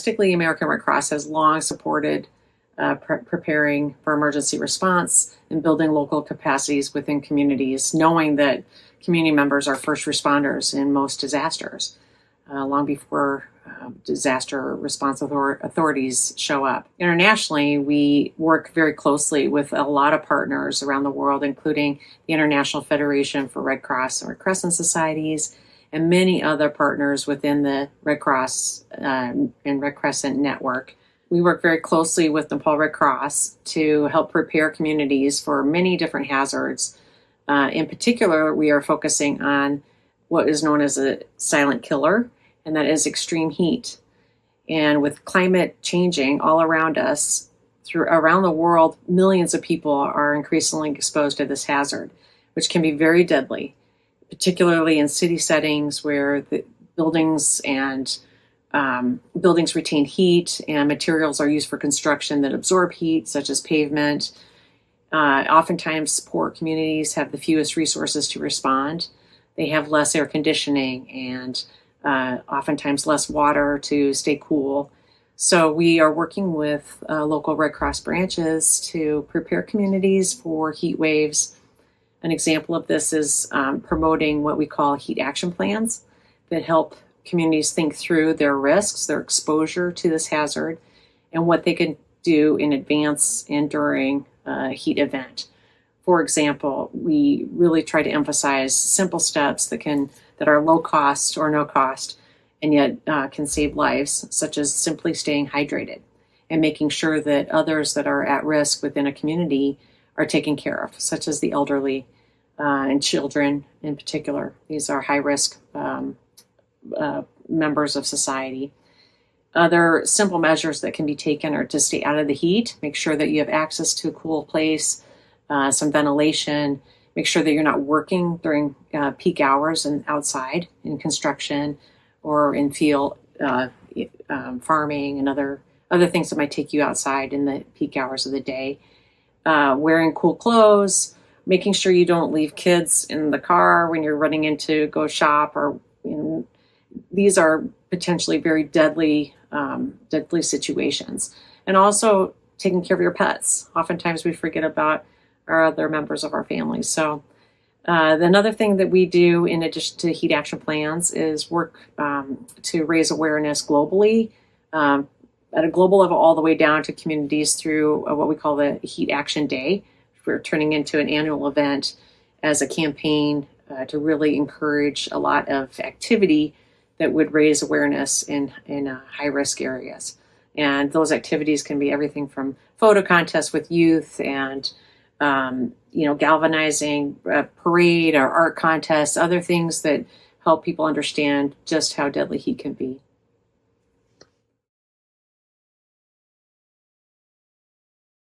domestically, American Red Cross has long supported preparing for emergency response and building local capacities within communities, knowing that community members are first responders in most disasters, long before disaster response authorities show up. Internationally, we work very closely with a lot of partners around the world, including the International Federation for Red Cross and Red Crescent Societies, and many other partners within the Red Cross and Red Crescent network. We work very closely with Nepal Red Cross to help prepare communities for many different hazards. In particular, we are focusing on what is known as a silent killer, and that is extreme heat. And with climate changing all around us, around the world, millions of people are increasingly exposed to this hazard, which can be very deadly, particularly in city settings where the buildings retain heat and materials are used for construction that absorb heat, such as pavement. Oftentimes, poor communities have the fewest resources to respond. They have less air conditioning and oftentimes less water to stay cool. So we are working with local Red Cross branches to prepare communities for heat waves. An example of this is promoting what we call heat action plans that help communities think through their risks, their exposure to this hazard, and what they can do in advance and during a heat event. For example, we really try to emphasize simple steps that are low cost or no cost and yet can save lives, such as simply staying hydrated and making sure that others that are at risk within a community are taken care of, such as the elderly and children in particular. These are high-risk members of society. Other simple measures that can be taken are to stay out of the heat, make sure that you have access to a cool place, some ventilation, make sure that you're not working during peak hours and outside in construction or in field farming and other things that might take you outside in the peak hours of the day. Wearing cool clothes, making sure you don't leave kids in the car when you're running in to go shop, or these are potentially very deadly situations. And also taking care of your pets. Oftentimes we forget about our other members of our family. So another thing that we do in addition to heat action plans is work to raise awareness globally at a global level all the way down to communities through what we call the Heat Action Day. We're turning into an annual event as a campaign to really encourage a lot of activity that would raise awareness in high-risk areas. And those activities can be everything from photo contests with youth and galvanizing parade or art contests, other things that help people understand just how deadly heat can be.